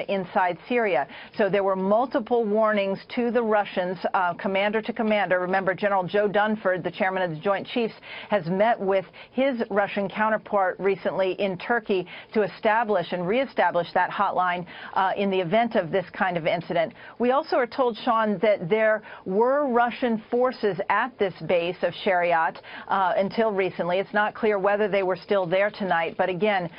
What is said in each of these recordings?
inside Syria. So there were multiple warnings to the Russians, commander to commander. Remember, General Joe Dunford, the chairman of the Joint Chiefs, has met with his Russian counterpart recently in Turkey to establish and reestablish that hotline in the event of this kind of incident. We also are told, Sean, that there were Russian forces at this base of Shariat until recently. It's not clear whether they were still there tonight, but again,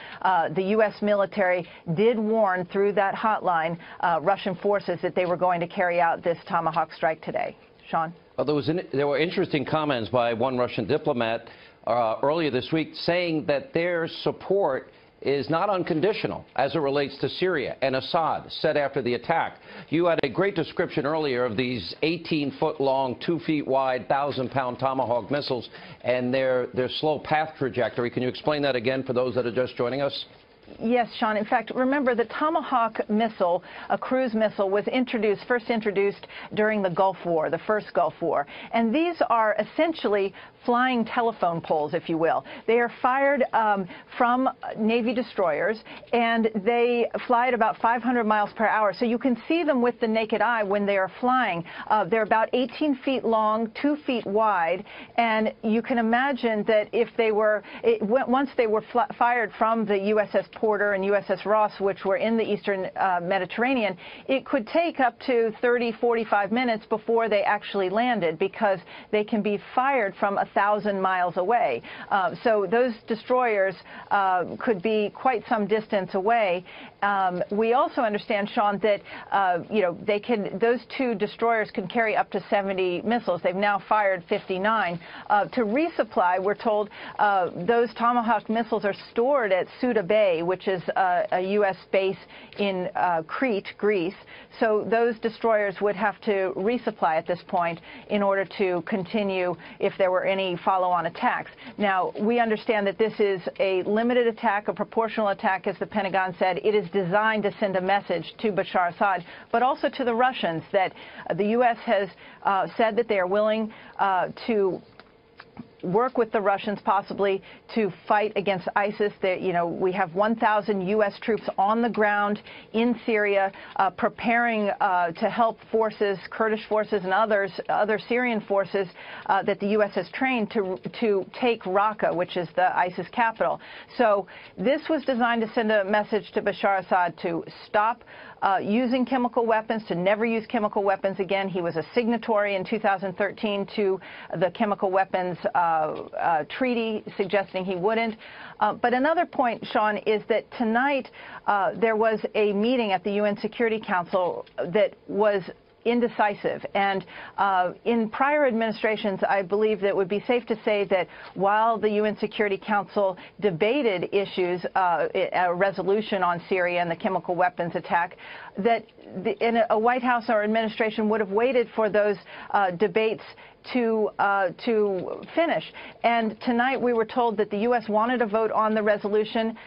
the U.S. military did warn through that hotline Russian forces that they were going to carry out this Tomahawk strike today. Sean? Well, there were interesting comments by one Russian diplomat earlier this week saying that their support is not unconditional as it relates to Syria and Assad, said after the attack. You had a great description earlier of these 18-foot-long, 2 feet wide, 1,000-pound Tomahawk missiles and their slow path trajectory. Can you explain that again for those that are just joining us? Yes, Sean. In fact, remember, the Tomahawk missile, a cruise missile, was first introduced during the Gulf War, the first Gulf War. And these are essentially flying telephone poles, if you will. They are fired from Navy destroyers, and they fly at about 500 miles per hour. So you can see them with the naked eye when they are flying. They're about 18 feet long, 2 feet wide, and you can imagine that if they were, once they were fired from the USS Porter and USS Ross, which were in the eastern Mediterranean, it could take up to 30, 45 minutes before they actually landed, because they can be fired from 1,000 miles away. So those destroyers could be quite some distance away. We also understand, Sean, that those two destroyers can carry up to 70 missiles. They've now fired 59. To resupply, we're told those Tomahawk missiles are stored at Suda Bay, which is a U.S. base in Crete, Greece. So those destroyers would have to resupply at this point in order to continue if there were any follow-on attacks. Now, we understand that this is a limited attack, a proportional attack, as the Pentagon said. It is designed to send a message to Bashar Assad, but also to the Russians, that the U.S. has said that they are willing to work with the Russians possibly to fight against ISIS. We have 1,000 U.S. troops on the ground in Syria preparing to help forces, Kurdish forces and other Syrian forces that the U.S. has trained to take Raqqa, which is the ISIS capital. So this was designed to send a message to Bashar Assad to stop using chemical weapons, to never use chemical weapons again. He was a signatory in 2013 to the chemical weapons treaty, suggesting he wouldn't. But another point, Sean, is that tonight there was a meeting at the UN Security Council that was indecisive. And in prior administrations, I believe that it would be safe to say that while the UN Security Council debated issues, a resolution on Syria and the chemical weapons attack, that in a White House or administration would have waited for those debates to finish. And tonight we were told that the U.S. wanted a vote on the resolution.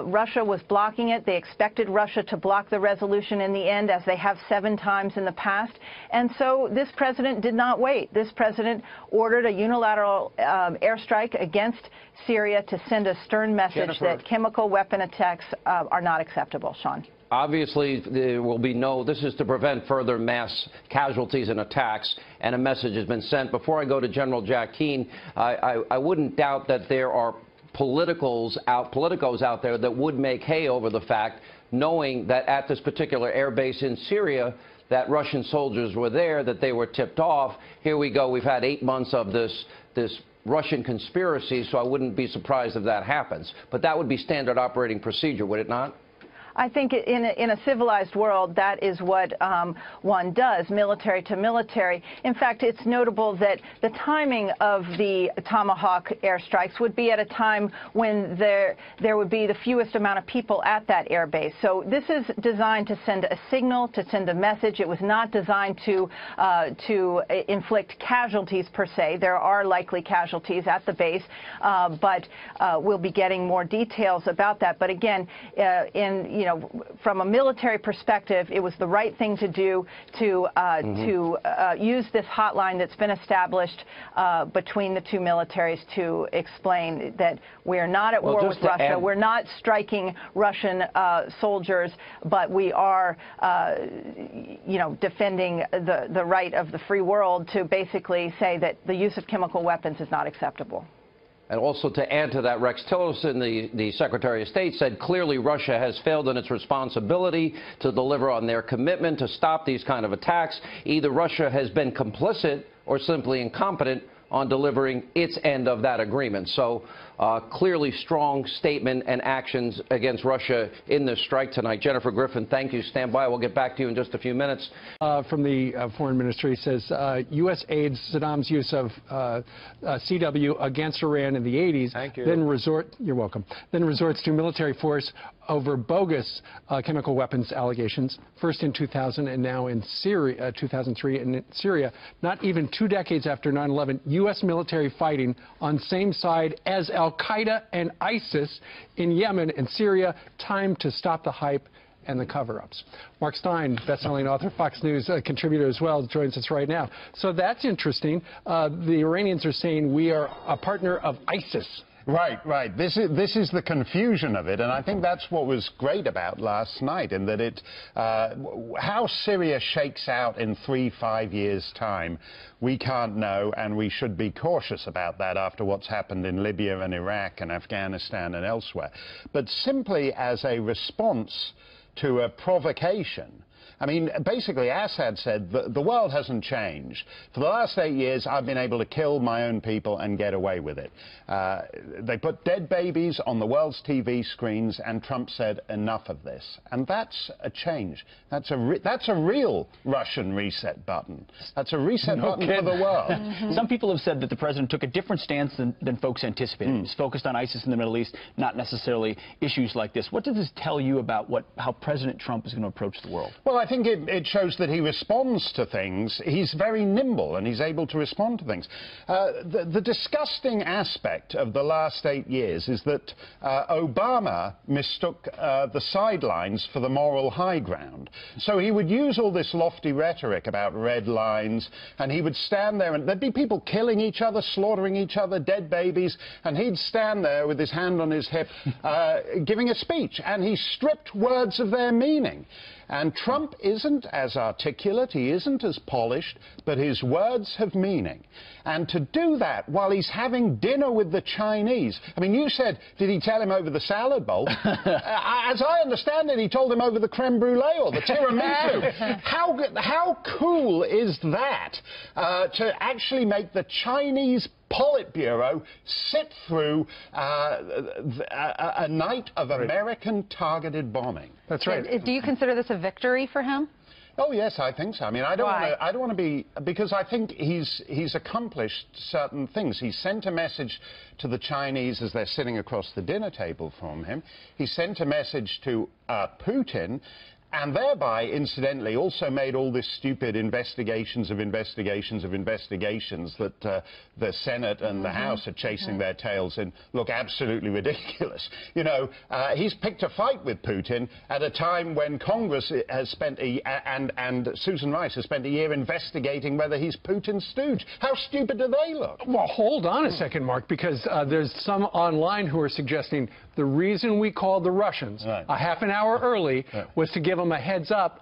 Russia was blocking it. They expected Russia to block the resolution in the end, as they have 7 times in the past. And so this president did not wait. This president ordered a unilateral airstrike against Syria to send a stern message that chemical weapon attacks are not acceptable. Sean? Obviously, there will be this is to prevent further mass casualties and attacks, and a message has been sent. Before I go to General Jack Keane, I wouldn't doubt that there are politicos out there that would make hay over the fact, knowing that at this particular air base in Syria, that Russian soldiers were there, that they were tipped off. Here we go. We've had 8 months of this Russian conspiracy, so I wouldn't be surprised if that happens. But that would be standard operating procedure, would it not? I think in a civilized world, that is what one does, military to military. In fact, it's notable that the timing of the Tomahawk airstrikes would be at a time when there would be the fewest amount of people at that air base. So this is designed to send a signal, to send a message. It was not designed to inflict casualties per se. There are likely casualties at the base, but we'll be getting more details about that. But again, from a military perspective, it was the right thing to do to use this hotline that's been established between the two militaries to explain that we're not at war with Russia. We're not striking Russian soldiers, but we are, defending the right of the free world to basically say that the use of chemical weapons is not acceptable. And also to add to that, Rex Tillerson, the Secretary of State, said clearly Russia has failed in its responsibility to deliver on their commitment to stop these kind of attacks. Either Russia has been complicit or simply incompetent on delivering its end of that agreement. So clearly strong statement and actions against Russia in this strike tonight. Jennifer Griffin, thank you. Stand by. We'll get back to you in just a few minutes. From the Foreign Ministry says U.S. aids Saddam's use of CW against Iran in the 80s. Thank you. You're welcome. Then resorts to military force over bogus chemical weapons allegations, first in 2000 and now in Syria, 2003, and in Syria. Not even 2 decades after 9/11, U.S. military fighting on same side as Al-Qaeda and ISIS in Yemen and Syria. Time to stop the hype and the cover-ups. Mark Stein, best-selling author, Fox News contributor as well, joins us right now. So that's interesting. The Iranians are saying we are a partner of ISIS. Right. This is the confusion of it, and I think that's what was great about last night, in that how Syria shakes out in 3-5 years' time, we can't know, and we should be cautious about that after what's happened in Libya and Iraq and Afghanistan and elsewhere. But simply as a response to a provocation. I mean, basically, Assad said the world hasn't changed. For the last 8 years, I've been able to kill my own people and get away with it. They put dead babies on the world's TV screens, and Trump said, enough of this. And that's a change. That's a real Russian reset button. That's a reset button for the world. Some people have said that the president took a different stance than folks anticipated. He's focused on ISIS in the Middle East, not necessarily issues like this. What does this tell you about how President Trump is going to approach the world? Well, I think it shows that he responds to things. He's very nimble, and he's able to respond to things. The disgusting aspect of the last 8 years is that Obama mistook the sidelines for the moral high ground. So he would use all this lofty rhetoric about red lines, and he would stand there, and there'd be people killing each other, slaughtering each other, dead babies, and he'd stand there with his hand on his hip giving a speech, and he stripped words of their meaning. And Trump isn't as articulate, he isn't as polished, but his words have meaning. And to do that while he's having dinner with the Chinese, I mean, you said, did he tell him over the salad bowl? As I understand it, he told him over the creme brulee or the tiramisu. How cool is that to actually make the Chinese Politburo sit through a night of American targeted bombing? That's right. Do you consider this a victory for him? Oh yes, I think so. I mean, I don't want to be, because I think he's accomplished certain things. He sent a message to the Chinese as they're sitting across the dinner table from him. He sent a message to Putin, and thereby, incidentally, also made all this stupid investigations that the Senate and the House are chasing their tails in look absolutely ridiculous. You know, he's picked a fight with Putin at a time when Congress has spent and Susan Rice has spent a year investigating whether he's Putin's stooge. How stupid do they look? Well, hold on a second, Mark, because there's some online who are suggesting the reason we called the Russians a half an hour early was to give them a heads up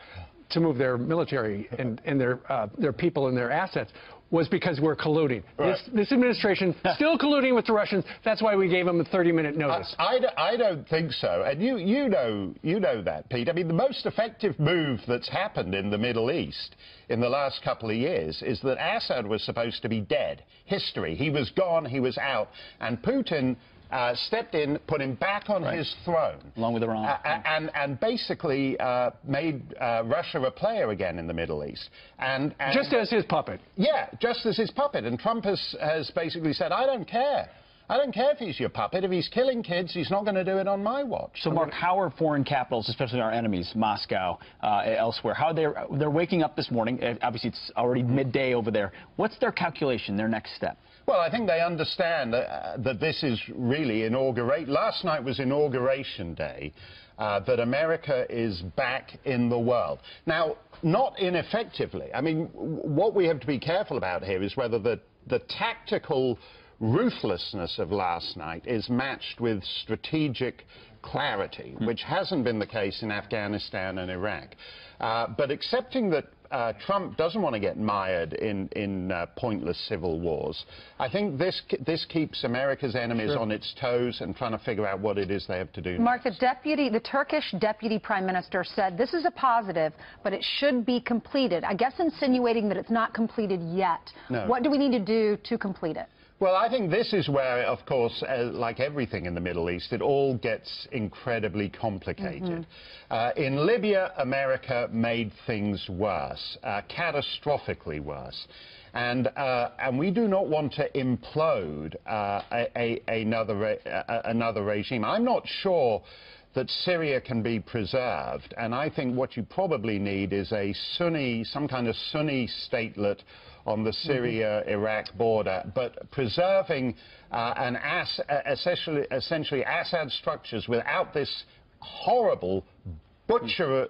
to move their military and their people and their assets, was because we're colluding. This administration still colluding with the Russians. That's why we gave them a 30-minute notice. I don't think so. And you know that, Pete. I mean, the most effective move that's happened in the Middle East in the last couple of years is that Assad was supposed to be dead. History. He was gone. He was out. And Putin stepped in, put him back on his throne. Along with Iran. And basically made Russia a player again in the Middle East. And just as his puppet. Yeah, just as his puppet. And Trump has basically said, I don't care. I don't care if he's your puppet. If he's killing kids, he's not going to do it on my watch. So, Mark, how are foreign capitals, especially our enemies, Moscow, elsewhere, how they're waking up this morning? Obviously, it's already midday over there. What's their calculation, their next step? Well, I think they understand that this is really last night was Inauguration Day that America is back in the world. Now, not ineffectively. I mean, what we have to be careful about here is whether the tactical ruthlessness of last night is matched with strategic clarity, which hasn't been the case in Afghanistan and Iraq. But accepting that Trump doesn't want to get mired in pointless civil wars, I think this keeps America's enemies on its toes and trying to figure out what it is they have to do. Mark, the Turkish deputy prime minister said this is a positive, but it should be completed. I guess insinuating that it's not completed yet. No. What do we need to do to complete it? Well, I think this is where, of course, like everything in the Middle East, it all gets incredibly complicated. In Libya, America made things worse, catastrophically worse. And we do not want to implode another regime. I'm not sure that Syria can be preserved, and I think what you probably need is some kind of Sunni statelet on the Syria-Iraq border, but preserving essentially Assad structures without this horrible butcher,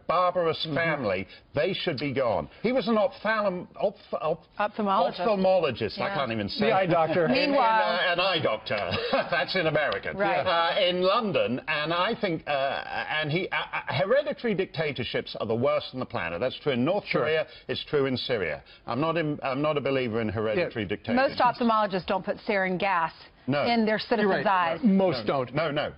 barbarous family. They should be gone. He was an ophthalmologist. Yeah. I can't even say. The eye doctor. Meanwhile, an eye doctor. That's in American. Right. In London, and I think, hereditary dictatorships are the worst on the planet. That's true in North Korea. It's true in Syria. I'm not a believer in hereditary dictatorships. most ophthalmologists don't put sarin gas in their citizens' eyes. Most don't. No.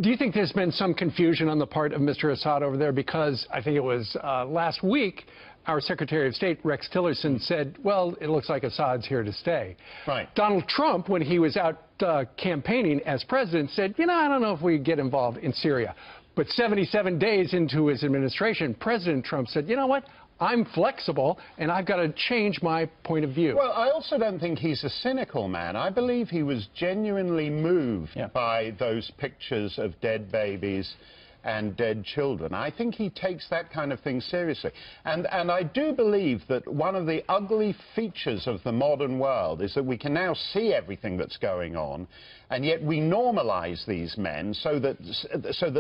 Do you think there's been some confusion on the part of Mr. Assad over there? Because I think it was last week, our Secretary of State, Rex Tillerson, said, well, it looks like Assad's here to stay. Right. Donald Trump, when he was out campaigning as president, said, you know, I don't know if we get involved in Syria. But 77 days into his administration, President Trump said, you know what? I'm flexible, and I've got to change my point of view. Well, I also don't think he's a cynical man. I believe he was genuinely moved by those pictures of dead babies and dead children. I think he takes that kind of thing seriously. And I do believe that one of the ugly features of the modern world is that we can now see everything that's going on, and yet we normalize these men so that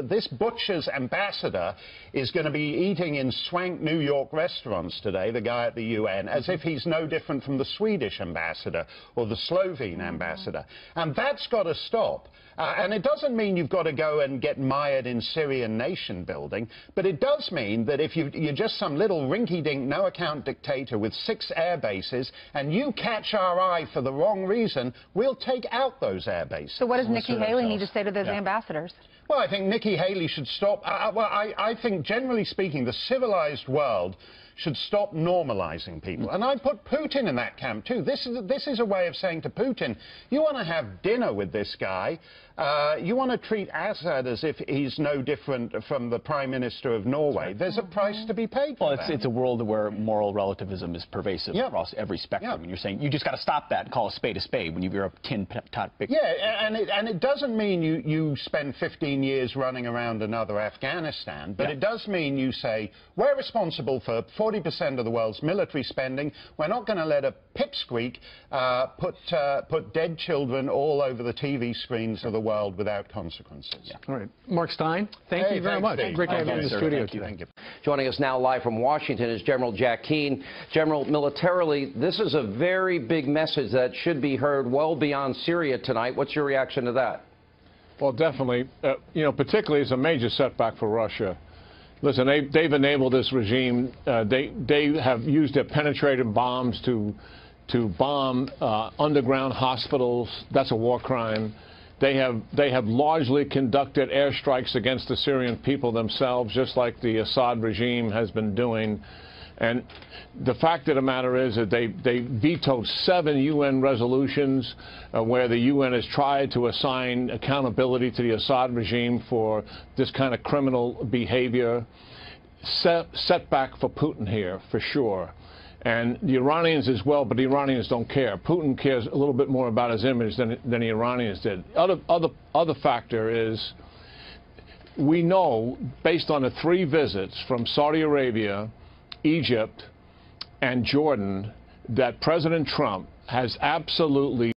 this butcher's ambassador is going to be eating in swank New York restaurants today, the guy at the UN, as if he's no different from the Swedish ambassador or the Slovene ambassador. And that's got to stop. And it doesn't mean you've got to go and get mired in Syrian nation building, but it does mean that if you're just some little rinky-dink, no-account dictator with 6 air bases and you catch our eye for the wrong reason, we'll take out those air bases. So what does Nikki Haley need to say to those ambassadors? Well, I think Nikki Haley should stop. I think, generally speaking, the civilized world should stop normalizing people. And I put Putin in that camp, too. This is a way of saying to Putin, you want to have dinner with this guy, you want to treat Assad as if he's no different from the Prime Minister of Norway. There's a price to be paid for that. It's a world where moral relativism is pervasive across every spectrum. And you're saying you just got to stop that and call a spade when you're a tin-tot big. Yeah, and it doesn't mean you spend 15 years running around another Afghanistan, but it does mean you say, we're responsible for 40% of the world's military spending. We're not going to let a pipsqueak put dead children all over the TV screens of the world without consequences. All right. Mark Stein, thank you very much. Great to have you in the studio today. Thank you. Joining us now live from Washington is General Jack Keane. General, militarily, this is a very big message that should be heard well beyond Syria tonight. What's your reaction to that? Well, definitely. Particularly it's a major setback for Russia. Listen, they've enabled this regime. They have used their penetrating bombs to bomb underground hospitals. That's a war crime. They have largely conducted airstrikes against the Syrian people themselves, just like the Assad regime has been doing. And the fact of the matter is that they vetoed 7 UN resolutions where the UN has tried to assign accountability to the Assad regime for this kind of criminal behavior. Setback for Putin here, for sure. And the Iranians as well, but the Iranians don't care. Putin cares a little bit more about his image than the Iranians did. Other factor is we know, based on the 3 visits from Saudi Arabia, Egypt, and Jordan, that President Trump has absolutely